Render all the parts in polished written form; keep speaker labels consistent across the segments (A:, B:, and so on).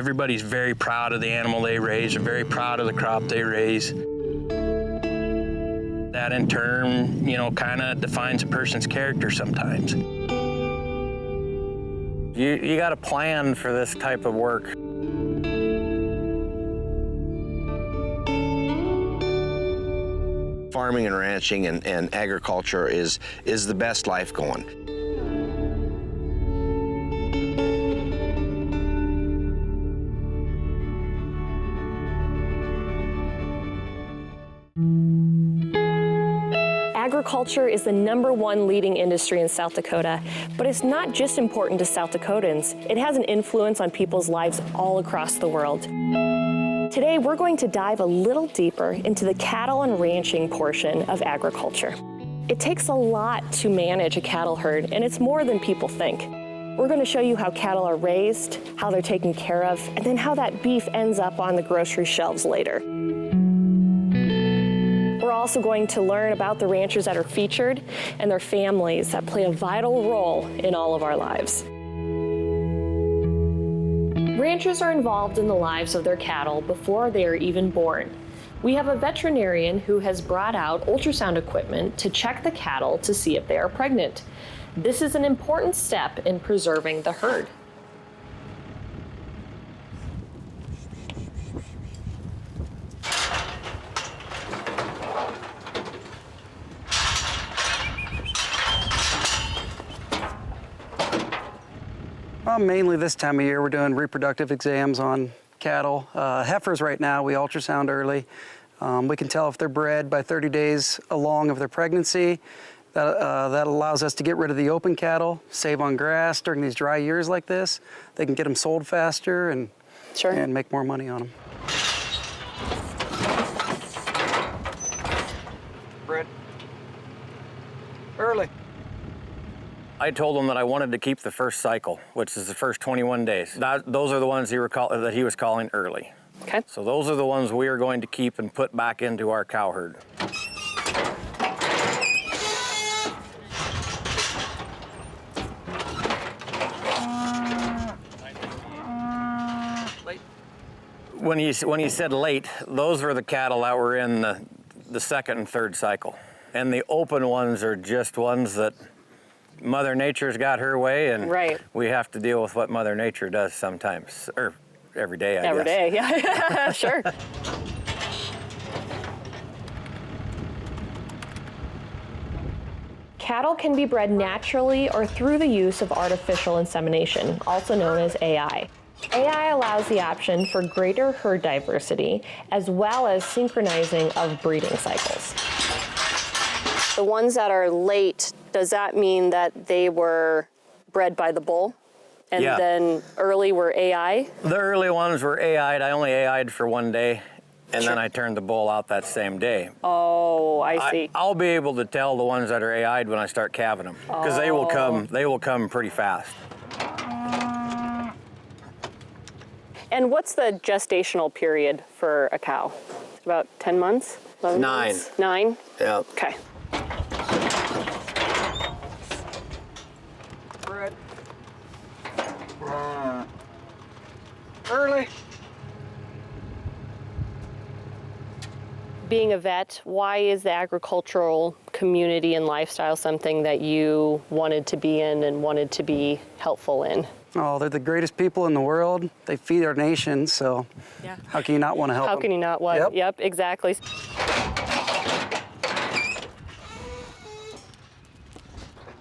A: Everybody's very proud of the animal they raise, they're very proud of the crop they raise. That in turn, kind of defines a person's character sometimes. You got to plan for this type of work.
B: Farming and ranching and agriculture is the best life going.
C: Agriculture is the #1 leading industry in South Dakota, but it's not just important to South Dakotans. It has an influence on people's lives all across the world. Today, we're going to dive a little deeper into the cattle and ranching portion of agriculture. It takes a lot to manage a cattle herd, and it's more than people think. We're going to show you how cattle are raised, how they're taken care of, and then how that beef ends up on the grocery shelves later. We're also going to learn about the ranchers that are featured and their families that play a vital role in all of our lives. Ranchers are involved in the lives of their cattle before they are even born. We have a veterinarian who has brought out ultrasound equipment to check the cattle to see if they are pregnant. This is an important step in preserving the herd.
D: Mainly this time of year, we're doing reproductive exams on cattle. Heifers right now, we ultrasound early. We can tell if they're bred by 30 days along of their pregnancy. That allows us to get rid of the open cattle, save on grass during these dry years like this. They can get them sold faster and make more money on them. Bred early.
A: I told him that I wanted to keep the first cycle, which is the first 21 days. Those are the ones that he was calling early.
C: Okay.
A: So those are the ones we are going to keep and put back into our cow herd. When he said late, those were the cattle that were in the second and third cycle. And the open ones are just ones that Mother Nature's got her way, and we have to deal with what Mother Nature does sometimes, or every day, I guess.
C: Every day, yeah, sure. Cattle can be bred naturally or through the use of artificial insemination, also known as AI. AI allows the option for greater herd diversity, as well as synchronizing of breeding cycles. The ones that are late, does that mean that they were bred by the bull? And then early were AI?
A: The early ones were AI'd. I only AI'd for one day, and then I turned the bull out that same day.
C: Oh, I see.
A: I'll be able to tell the ones that are AI'd when I start calving them, because they will come pretty fast.
C: And what's the gestational period for a cow? About 10 months? 11
A: 9.
C: Months? 9?
A: Yeah.
C: Okay.
D: Bred early.
C: Being a vet, why is the agricultural community and lifestyle something that you wanted to be in and wanted to be helpful in?
D: Oh, they're the greatest people in the world. They feed our nation, so how can you not want to help them?
C: How can you not want? Yep, exactly.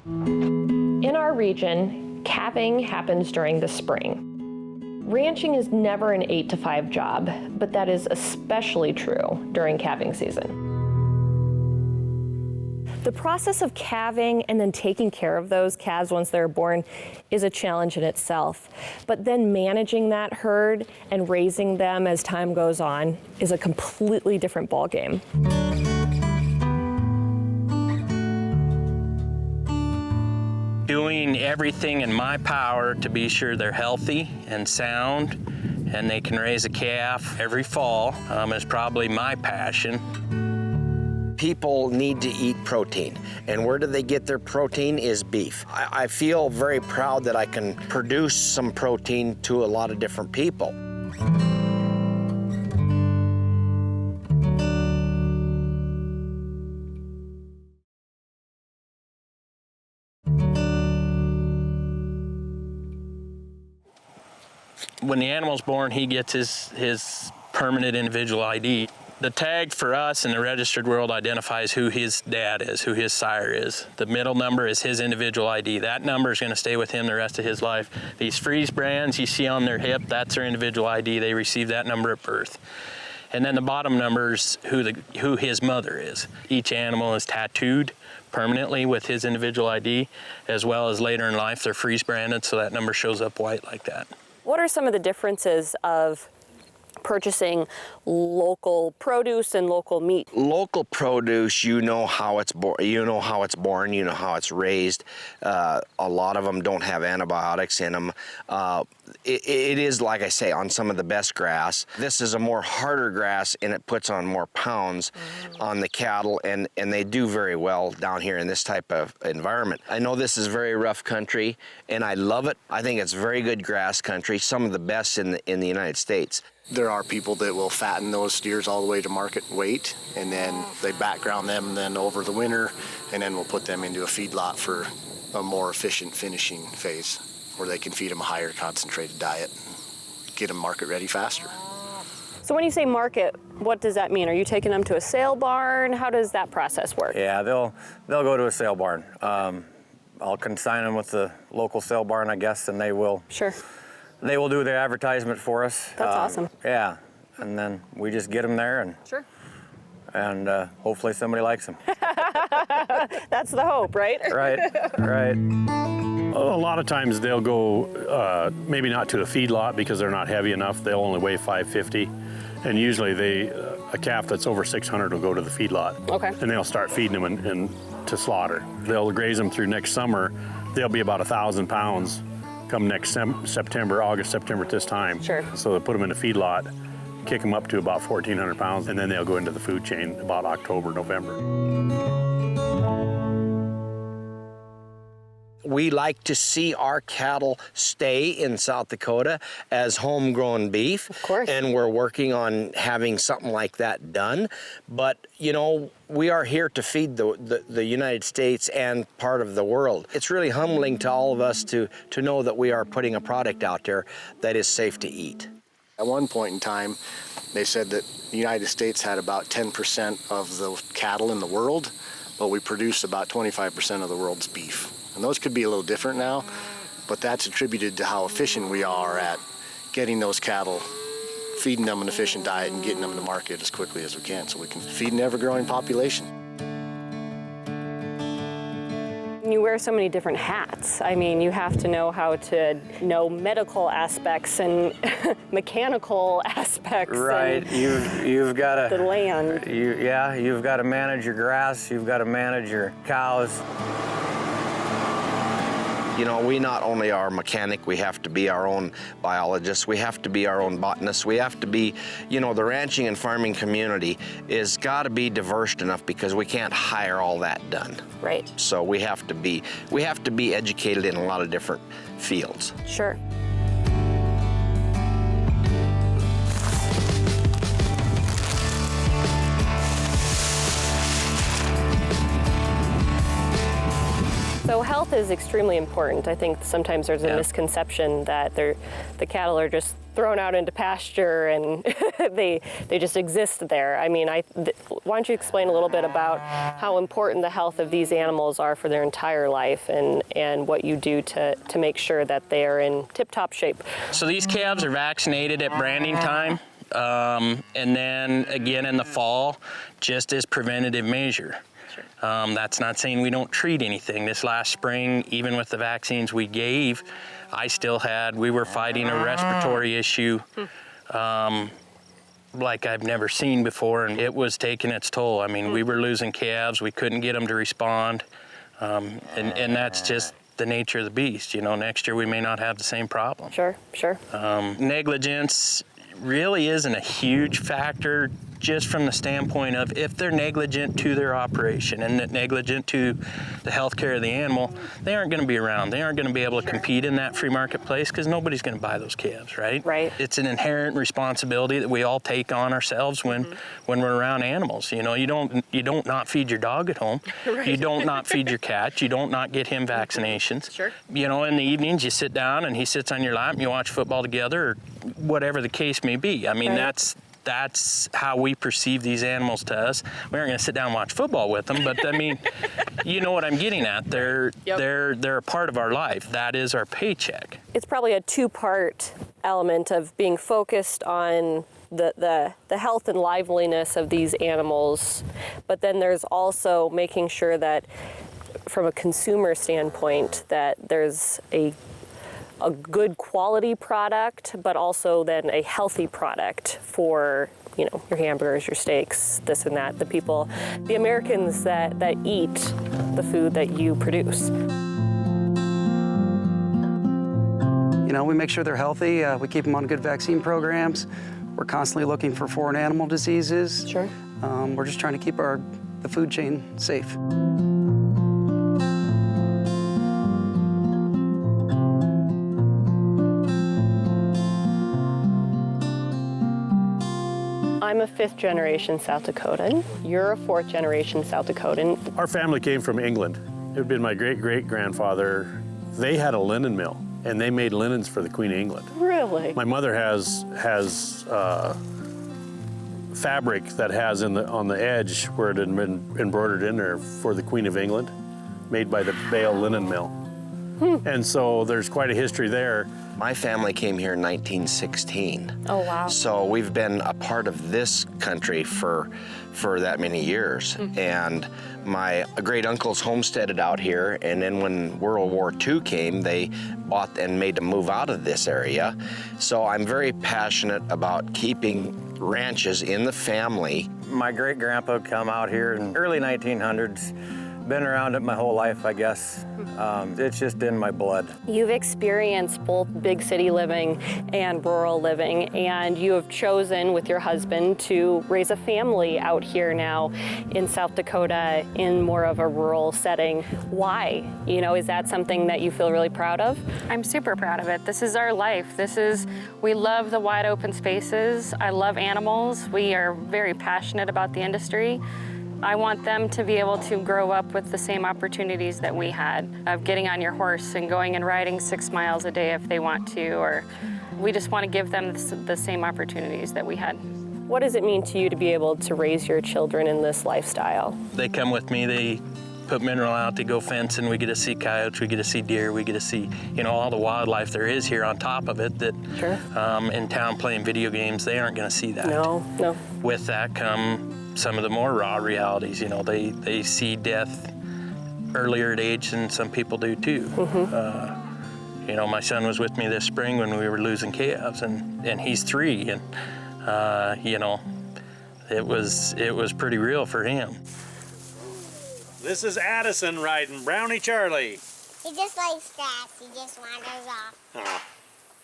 C: In our region, calving happens during the spring. Ranching is never an 8 to 5 job, but that is especially true during calving season. The process of calving and then taking care of those calves once they're born is a challenge in itself. But then managing that herd and raising them as time goes on is a completely different ballgame.
A: Doing everything in my power to be sure they're healthy and sound and they can raise a calf every fall is probably my passion.
B: People need to eat protein, and where do they get their protein is beef. I feel very proud that I can produce some protein to a lot of different people.
E: When the animal's born, he gets his permanent individual ID. The tag for us in the registered world identifies who his dad is, who his sire is. The middle number is his individual ID. That number is going to stay with him the rest of his life. These freeze brands you see on their hip, that's their individual ID. They receive that number at birth. And then the bottom number's who his mother is. Each animal is tattooed permanently with his individual ID, as well as later in life they're freeze branded, so that number shows up white like that.
C: What are some of the differences of purchasing local produce and local meat?
B: Local produce, you know how it's born, you know how it's raised. A lot of them don't have antibiotics in them. It is, like I say, on some of the best grass. This is a more harder grass, and it puts on more pounds on the cattle, and they do very well down here in this type of environment. I know this is very rough country, and I love it. I think it's very good grass country, some of the best in the United States.
F: There are people that will fatten those steers all the way to market weight, and then they background them then over the winter, and then we'll put them into a feedlot for a more efficient finishing phase where they can feed them a higher concentrated diet and get them market ready faster.
C: So when you say market, what does that mean? Are you taking them to a sale barn? How does that process work?
A: Yeah, they'll go to a sale barn. I'll consign them with the local sale barn, I guess, and they will.
C: Sure.
A: They will do the advertisement for us.
C: That's awesome.
A: Yeah, and then we just get them there, and
C: Sure.
A: And hopefully somebody likes them.
C: That's the hope, right?
A: Right, right.
G: A lot of times they'll go, maybe not to a feedlot because they're not heavy enough. They'll only weigh 550, and usually a calf that's over 600 will go to the feedlot.
C: Okay.
G: And they'll start feeding them and to slaughter. They'll graze them through next summer. They'll be about 1,000 pounds come next September, August, September at this time.
C: Sure.
G: So they'll put them in a feedlot, kick them up to about 1,400 pounds, and then they'll go into the food chain about October, November.
B: We like to see our cattle stay in South Dakota as homegrown beef.
C: Of course.
B: And we're working on having something like that done. But, you know, we are here to feed the United States and part of the world. It's really humbling to all of us to know that we are putting a product out there that is safe to eat.
F: At one point in time, they said that the United States had about 10% of the cattle in the world, but we produce about 25% of the world's beef. And those could be a little different now, but that's attributed to how efficient we are at getting those cattle, feeding them an efficient diet and getting them to market as quickly as we can so we can feed an ever-growing population.
C: You wear so many different hats. I mean, you have to know how to know medical aspects and mechanical aspects.
A: Right,
C: and
A: you've got to
C: the land.
A: You've got to manage your grass. You've got to manage your cows.
B: You know, we not only are mechanic, we have to be our own biologists, we have to be our own botanists, we have to be, you know, the ranching and farming community is got to be diverse enough because we can't hire all that done.
C: Right.
B: So we have to be educated in a lot of different fields.
C: Sure. So health is extremely important. I think sometimes there's a misconception that the cattle are just thrown out into pasture and they just exist there. I mean, why don't you explain a little bit about how important the health of these animals are for their entire life and what you do to make sure that they are in tip-top shape.
E: So these calves are vaccinated at branding time, and then again in the fall, just as preventative measure. That's not saying we don't treat anything. This last spring, even with the vaccines we gave, we were fighting a respiratory issue like I've never seen before, and it was taking its toll. I mean, we were losing calves. We couldn't get them to respond, and that's just the nature of the beast. You know, next year we may not have the same problem.
C: Sure, sure.
E: Negligence really isn't a huge factor just from the standpoint of if they're negligent to their operation and negligent to the health care of the animal, they aren't going to be around. They aren't going to be able to compete in that free marketplace because nobody's going to buy those calves, right?
C: Right.
E: It's an inherent responsibility that we all take on ourselves when we're around animals. You know, you don't not feed your dog at home.
C: Right.
E: You don't not feed your cat. You don't not get him vaccinations.
C: Sure.
E: You know, in the evenings you sit down and he sits on your lap and you watch football together or whatever the case may be. I mean,
C: Right.
E: that's how we perceive these animals to us. We aren't going to sit down and watch football with them, but I mean, you know what I'm getting at. They're a part of our life. That is our paycheck.
C: It's probably a two-part element of being focused on the health and liveliness of these animals, but then there's also making sure that from a consumer standpoint that there's a good quality product, but also then a healthy product for, you know, your hamburgers, your steaks, this and that, the Americans that eat the food that you produce.
D: You know, we make sure they're healthy. We keep them on good vaccine programs. We're constantly looking for foreign animal diseases.
C: Sure.
D: We're just trying to keep the food chain safe.
C: I'm a 5th generation South Dakotan. You're a 4th generation South Dakotan.
G: Our family came from England. It had been my great-great-grandfather. They had a linen mill, and they made linens for the Queen of England.
C: Really?
G: My mother has fabric that has on the edge where it had been embroidered in there for the Queen of England, made by the Bale Linen Mill. And so there's quite a history there.
B: My family came here in 1916.
C: Oh, wow.
B: So we've been a part of this country for that many years. And my great uncles homesteaded out here, and then when World War II came, they bought and made a move out of this area. So I'm very passionate about keeping ranches in the family.
A: My great-grandpa come out here in early 1900s. Been around it my whole life, I guess. It's just in my blood.
C: You've experienced both big city living and rural living, and you have chosen with your husband to raise a family out here now in South Dakota in more of a rural setting. Why? You know, is that something that you feel really proud of?
H: I'm super proud of it. This is our life. We love the wide open spaces. I love animals. We are very passionate about the industry. I want them to be able to grow up with the same opportunities that we had of getting on your horse and going and riding 6 miles a day if they want to, or we just want to give them the same opportunities that we had.
C: What does it mean to you to be able to raise your children in this lifestyle?
E: They come with me, they put mineral out, they go fencing, we get to see coyotes, we get to see deer, we get to see, you know, all the wildlife there is here on top of it that
C: Sure.
E: In town playing video games, they aren't going to see that.
C: No.
E: With that come some of the more raw realities. You know, they see death earlier at age than some people do too. You know, my son was with me this spring when we were losing calves, and he's 3, and you know, it was pretty real for him.
I: This is Addison riding Brownie Charlie.
J: He just likes grass. He just wanders off.
I: Oh,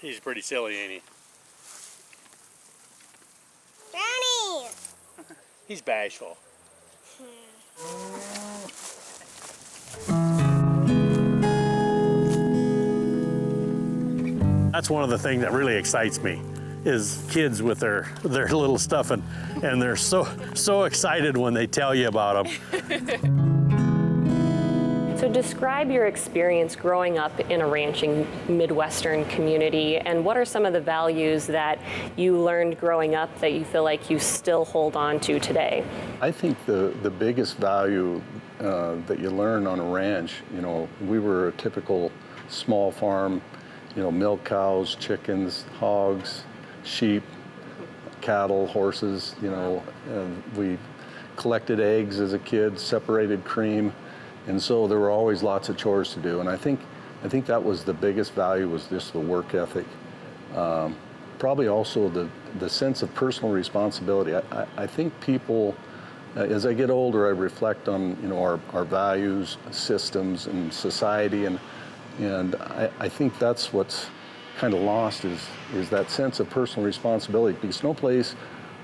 I: he's pretty silly, ain't he?
J: Brownie!
I: He's bashful.
G: That's one of the things that really excites me, is kids with their little stuff, and they're so excited when they tell you about them.
C: So describe your experience growing up in a ranching Midwestern community, and what are some of the values that you learned growing up that you feel like you still hold on to today?
K: I think the biggest value that you learn on a ranch, you know, we were a typical small farm, you know, milk cows, chickens, hogs, sheep, cattle, horses, you know. We collected eggs as a kid, separated cream. And so there were always lots of chores to do, and I think that was the biggest value, was just the work ethic. Probably also the sense of personal responsibility. I think people, as I get older, I reflect on, you know, our values, systems, and society, and I think that's what's kind of lost is that sense of personal responsibility, because no place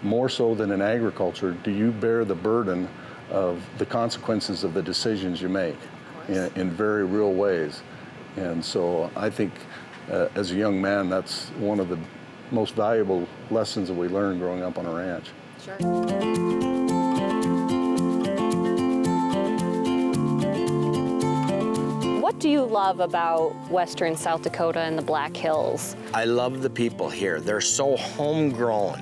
K: more so than in agriculture, do you bear the burden of the consequences of the decisions you make in very real ways? And so I think as a young man, that's one of the most valuable lessons that we learned growing up on a ranch.
C: Sure. What do you love about western South Dakota and the Black Hills?
B: I love the people here. They're so homegrown.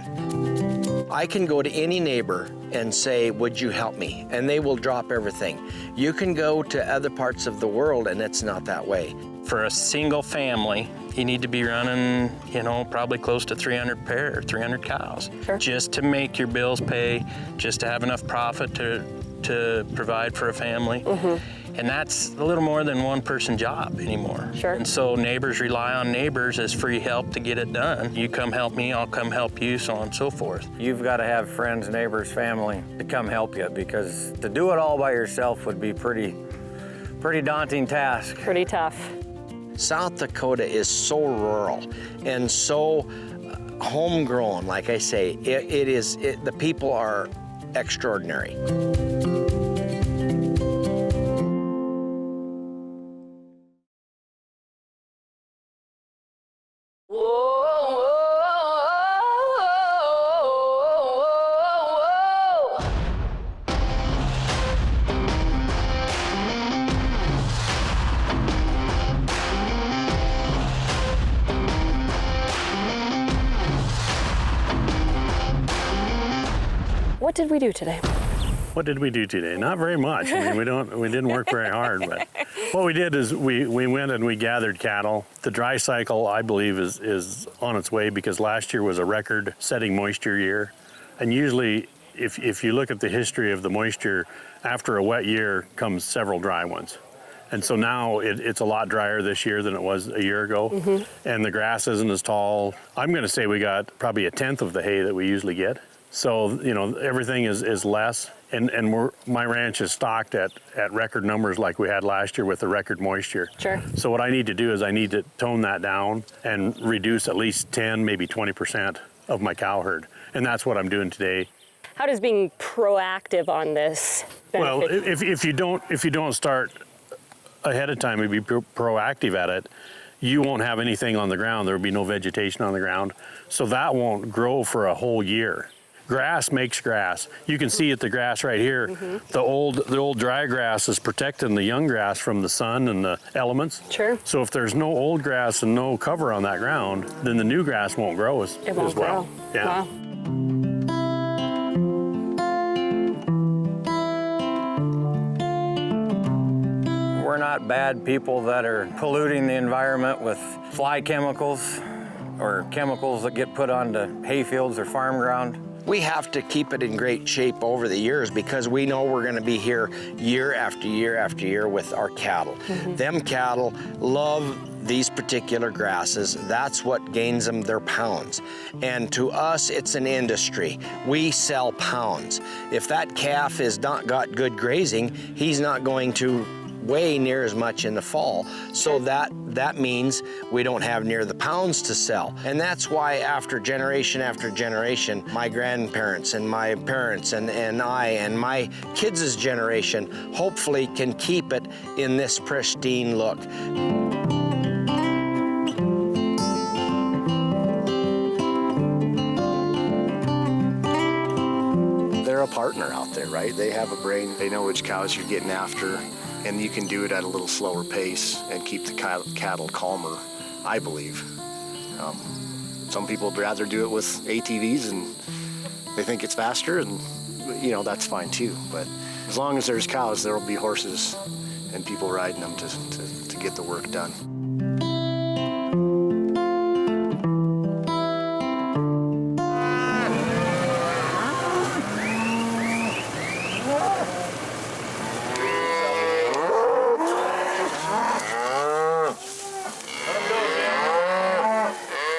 B: I can go to any neighbor and say, would you help me? And they will drop everything. You can go to other parts of the world and it's not that way.
E: For a single family, you need to be running, you know, probably close to 300 cows.
C: Sure.
E: Just to make your bills pay, just to have enough profit to provide for a family. And that's a little more than one person job anymore.
C: Sure.
E: And so neighbors rely on neighbors as free help to get it done. You come help me, I'll come help you, so on and so forth.
A: You've got to have friends, neighbors, family to come help you, because to do it all by yourself would be pretty daunting task.
C: Pretty tough.
B: South Dakota is so rural and so homegrown, like I say. The people are extraordinary.
C: What did we do today?
G: What did we do today? Not very much. I mean, we didn't work very hard, but what we did is we went and we gathered cattle. The dry cycle, I believe, is on its way, because last year was a record-setting moisture year. And usually, if you look at the history of the moisture, after a wet year comes several dry ones. And so now it's a lot drier this year than it was a year ago. And the grass isn't as tall. I'm gonna say we got probably a tenth of the hay that we usually get. So, you know, everything is less, and my ranch is stocked at record numbers like we had last year with the record moisture.
C: Sure.
G: So what I need to do is I need to tone that down and reduce at least 10, maybe 20% of my cow herd, and that's what I'm doing today.
C: How does being proactive on this benefit?
G: Well, if you don't start ahead of time and be proactive at it, you won't have anything on the ground. There will be no vegetation on the ground, so that won't grow for a whole year. Grass makes grass. You can see it, the grass right here. The old dry grass is protecting the young grass from the sun and the elements.
C: Sure.
G: So if there's no old grass and no cover on that ground, then the new grass won't grow as well.
C: Grow.
G: Yeah.
C: Wow.
A: We're not bad people that are polluting the environment with fly chemicals or chemicals that get put onto hayfields or farm ground.
B: We have to keep it in great shape over the years, because we know we're going to be here year after year after year with our cattle. Them cattle love these particular grasses. That's what gains them their pounds. And to us, it's an industry. We sell pounds. If that calf has not got good grazing, he's not going to weigh near as much in the fall. So that means we don't have near the pounds to sell. And that's why after generation, my grandparents and my parents and I and my kids' generation hopefully can keep it in this pristine look.
F: They're a partner out there, right? They have a brain. They know which cows you're getting after, and you can do it at a little slower pace and keep the cattle calmer, I believe. Some people would rather do it with ATVs, and they think it's faster, and you know, that's fine too. But as long as there's cows, there will be horses and people riding them to get the work done.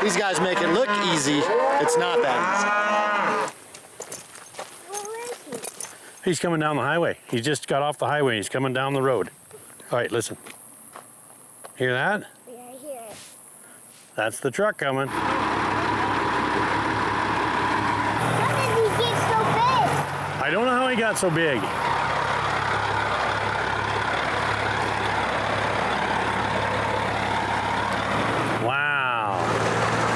F: These guys make it look easy. It's not that easy.
G: He's coming down the highway. He just got off the highway. He's coming down the road. All right, listen. Hear that?
J: Yeah, I hear it.
G: That's the truck coming.
J: Coming,
G: he got so big? Wow.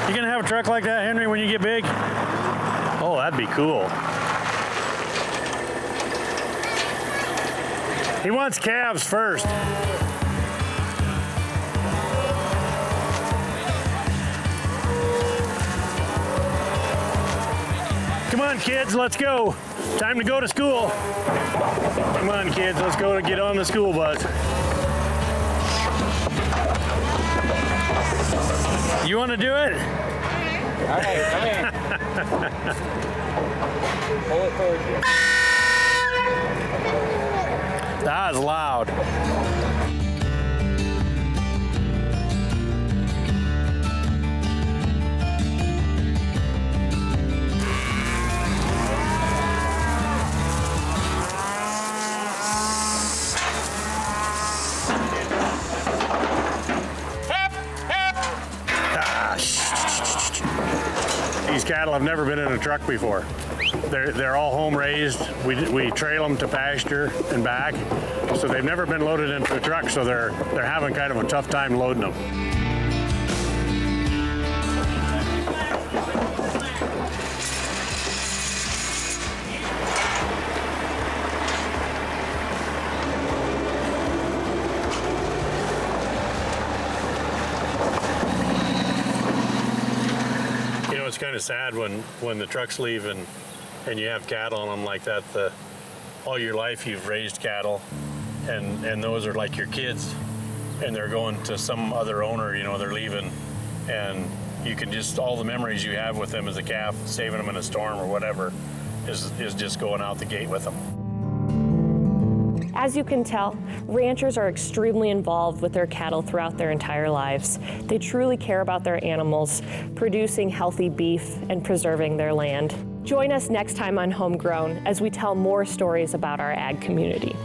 G: You gonna have a truck like that, Henry, when you get big? Oh, that'd be cool. He wants calves first. Come on, kids, let's go. Time to go to school. Come on, kids, let's go get on the school bus. You want to do it?
L: All right, come here. Pull it towards you.
G: That was loud. These cattle have never been in a truck before. They're all home raised. We trail them to pasture and back, so they've never been loaded into a truck. So they're having kind of a tough time loading them. You know, it's kind of sad when the trucks leave and you have cattle on them like that. All your life you've raised cattle, and those are like your kids, and they're going to some other owner. You know, they're leaving, and you can just, all the memories you have with them as a calf, saving them in a storm or whatever, is just going out the gate with them.
C: As you can tell, ranchers are extremely involved with their cattle throughout their entire lives. They truly care about their animals, producing healthy beef and preserving their land. Join us next time on Homegrown as we tell more stories about our ag community.